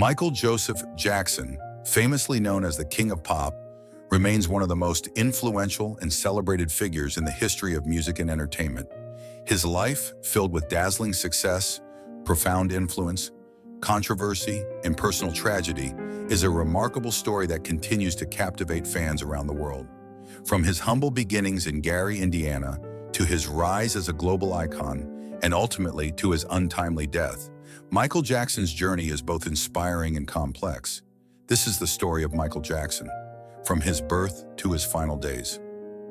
Michael Joseph Jackson, famously known as the King of Pop, remains one of the most influential and celebrated figures in the history of music and entertainment. His life, filled with dazzling success, profound influence, controversy, and personal tragedy, is a remarkable story that continues to captivate fans around the world. From his humble beginnings in Gary, Indiana, to his rise as a global icon, and ultimately to his untimely death, Michael Jackson's journey is both inspiring and complex. This is the story of Michael Jackson, from his birth to his final days.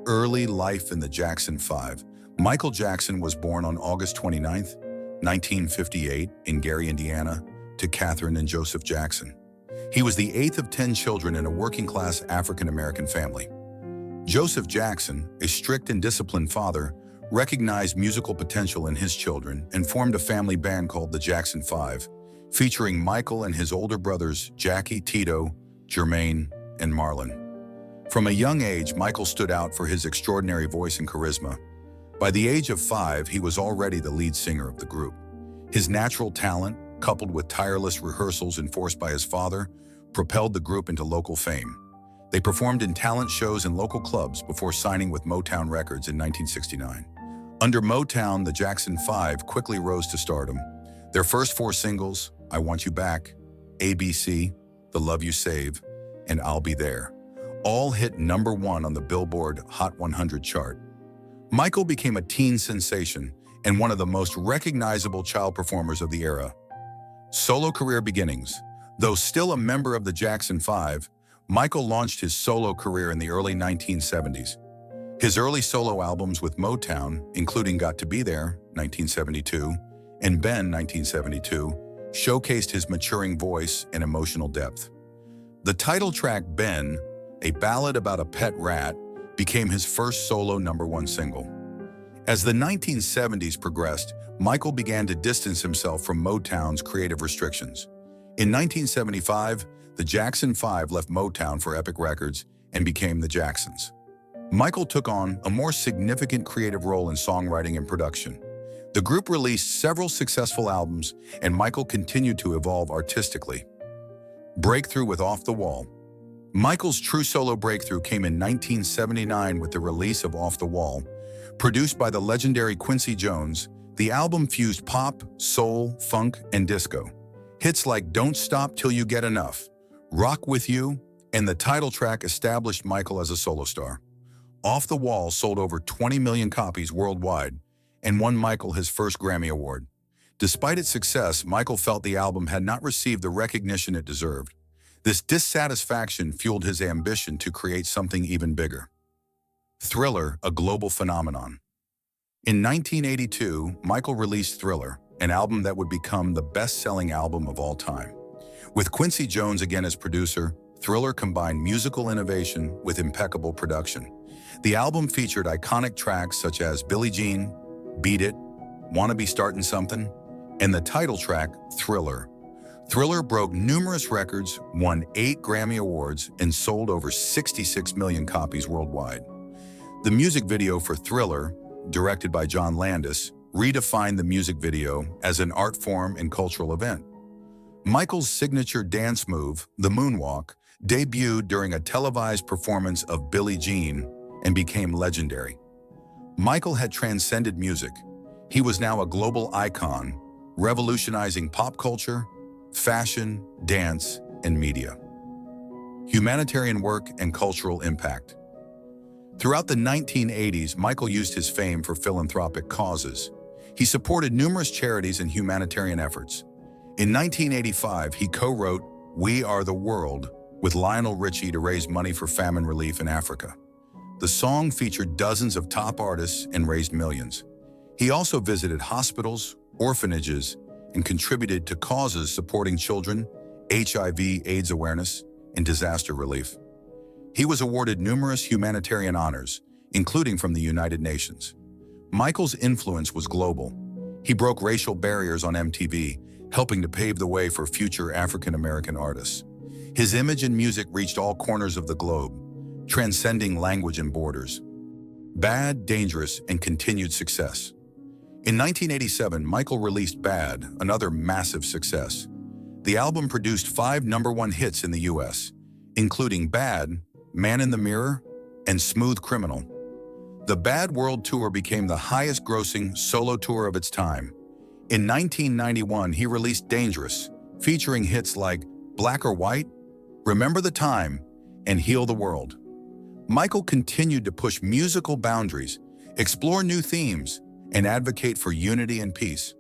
Early life in the Jackson 5. Michael Jackson was born on August 29, 1958, in Gary, Indiana, to Catherine and Joseph Jackson. He was the eighth of 10 children in a working-class African-American family. Joseph Jackson, a strict and disciplined father, recognized musical potential in his children and formed a family band called the Jackson 5, featuring Michael and his older brothers Jackie, Tito, Jermaine, and Marlon. From a young age, Michael stood out for his extraordinary voice and charisma. By the age of 5, he was already the lead singer of the group. His natural talent, coupled with tireless rehearsals enforced by his father, propelled the group into local fame. They performed in talent shows in local clubs before signing with Motown Records in 1969. Under Motown, the Jackson 5 quickly rose to stardom. Their first 4 singles, I Want You Back, ABC, The Love You Save, and I'll Be There, all hit #1 on the Billboard Hot 100 chart. Michael became a teen sensation and one of the most recognizable child performers of the era. Solo career beginnings. Though still a member of the Jackson 5, Michael launched his solo career in the early 1970s. His early solo albums with Motown, including Got to Be There, 1972, and Ben, 1972, showcased his maturing voice and emotional depth. The title track, Ben, a ballad about a pet rat, became his first solo #1 single. As the 1970s progressed, Michael began to distance himself from Motown's creative restrictions. In 1975, the Jackson 5 left Motown for Epic Records and became the Jacksons. Michael took on a more significant creative role in songwriting and production. The group released several successful albums, and Michael continued to evolve artistically. Breakthrough with Off the Wall. Michael's true solo breakthrough came in 1979 with the release of Off the Wall. Produced by the legendary Quincy Jones, the album fused pop, soul, funk, and disco. Hits like Don't Stop Till You Get Enough, Rock With You, and the title track established Michael as a solo star. Off the Wall sold over 20 million copies worldwide and won Michael his first Grammy Award. Despite its success, Michael felt the album had not received the recognition it deserved. This dissatisfaction fueled his ambition to create something even bigger. Thriller, a global phenomenon. In 1982, Michael released Thriller, an album that would become the best-selling album of all time. With Quincy Jones again as producer, Thriller combined musical innovation with impeccable production. The album featured iconic tracks such as Billie Jean, Beat It, Wanna Be Startin' Something, and the title track, Thriller. Thriller broke numerous records, won 8 Grammy Awards, and sold over 66 million copies worldwide. The music video for Thriller, directed by John Landis, redefined the music video as an art form and cultural event. Michael's signature dance move, the moonwalk, debuted during a televised performance of Billie Jean and became legendary. Michael had transcended music. He was now a global icon, revolutionizing pop culture, fashion, dance, and media. Humanitarian work and cultural impact. Throughout the 1980s, Michael used his fame for philanthropic causes. He supported numerous charities and humanitarian efforts. In 1985, he co-wrote We Are the World with Lionel Richie to raise money for famine relief in Africa. The song featured dozens of top artists and raised millions. He also visited hospitals, orphanages, and contributed to causes supporting children, HIV/AIDS awareness, and disaster relief. He was awarded numerous humanitarian honors, including from the United Nations. Michael's influence was global. He broke racial barriers on MTV, helping to pave the way for future African-American artists. His image and music reached all corners of the globe, transcending language and borders. Bad, Dangerous, and continued success. In 1987, Michael released Bad, another massive success. The album produced 5 number-one hits in the US, including Bad, Man in the Mirror, and Smooth Criminal. The Bad World Tour became the highest-grossing solo tour of its time. In 1991, he released Dangerous, featuring hits like Black or White, Remember the Time, and Heal the World. Michael continued to push musical boundaries, explore new themes, and advocate for unity and peace.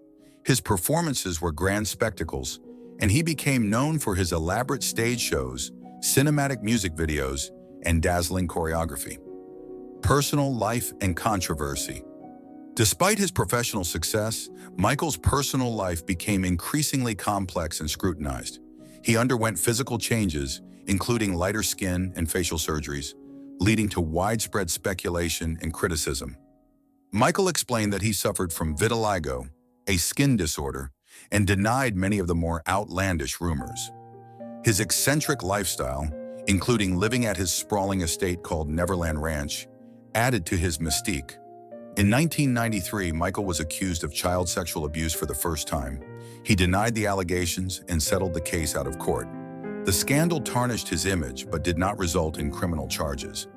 His performances were grand spectacles, and he became known for his elaborate stage shows, cinematic music videos, and dazzling choreography. Personal life and controversy. Despite his professional success, Michael's personal life became increasingly complex and scrutinized. He underwent physical changes, including lighter skin and facial surgeries, leading to widespread speculation and criticism. Michael explained that he suffered from vitiligo, a skin disorder, and denied many of the more outlandish rumors. His eccentric lifestyle, including living at his sprawling estate called Neverland Ranch, added to his mystique. In 1993, Michael was accused of child sexual abuse for the first time. He denied the allegations and settled the case out of court. The scandal tarnished his image but did not result in criminal charges.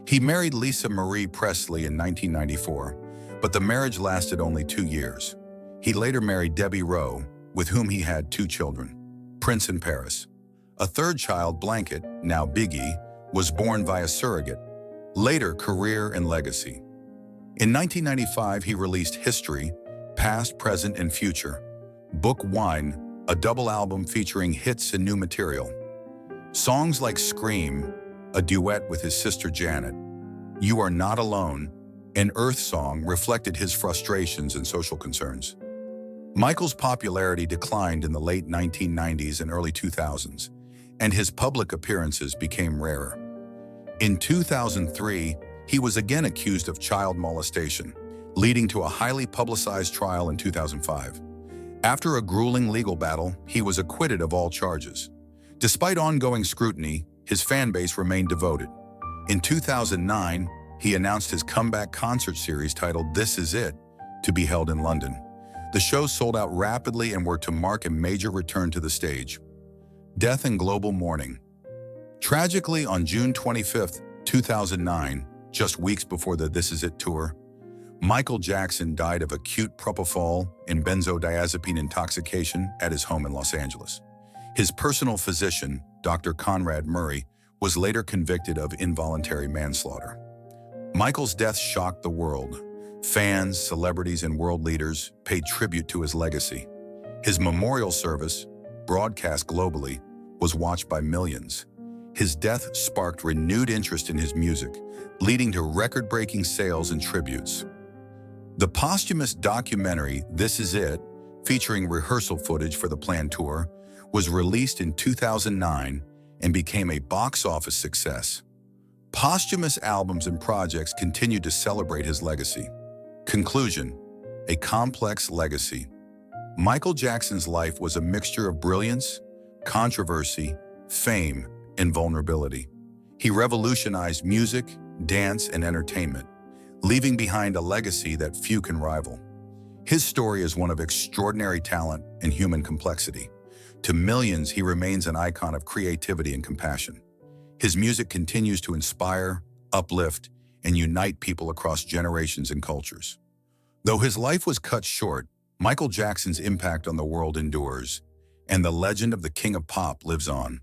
He married Lisa Marie Presley in 1994, but the marriage lasted only 2 years. He later married Debbie Rowe, with whom he had 2 children, Prince and Paris. A third child, Blanket, now Biggie, was born via surrogate. Later, career and legacy. In 1995, he released History, Past, Present, and Future, Book Wine, a double album featuring hits and new material. Songs like Scream, a duet with his sister Janet, You Are Not Alone, and Earth Song reflected his frustrations and social concerns. Michael's popularity declined in the late 1990s and early 2000s, and his public appearances became rarer. In 2003, he was again accused of child molestation, leading to a highly publicized trial in 2005. After a grueling legal battle, he was acquitted of all charges. Despite ongoing scrutiny, his fan base remained devoted. In 2009, he announced his comeback concert series titled This Is It to be held in London. The shows sold out rapidly and were to mark a major return to the stage. Death and global mourning. Tragically, on June 25, 2009, just weeks before the This Is It tour, Michael Jackson died of acute propofol and benzodiazepine intoxication at his home in Los Angeles. His personal physician, Dr. Conrad Murray, was later convicted of involuntary manslaughter. Michael's death shocked the world. Fans, celebrities, and world leaders paid tribute to his legacy. His memorial service, broadcast globally, was watched by millions. His death sparked renewed interest in his music, leading to record-breaking sales and tributes. The posthumous documentary, This Is It, featuring rehearsal footage for the planned tour, was released in 2009 and became a box office success. Posthumous albums and projects continued to celebrate his legacy. Conclusion: a complex legacy. Michael Jackson's life was a mixture of brilliance, controversy, fame, and vulnerability. He revolutionized music, dance, and entertainment, leaving behind a legacy that few can rival. His story is one of extraordinary talent and human complexity. To millions, he remains an icon of creativity and compassion. His music continues to inspire, uplift, and unite people across generations and cultures. Though his life was cut short, Michael Jackson's impact on the world endures, and the legend of the King of Pop lives on.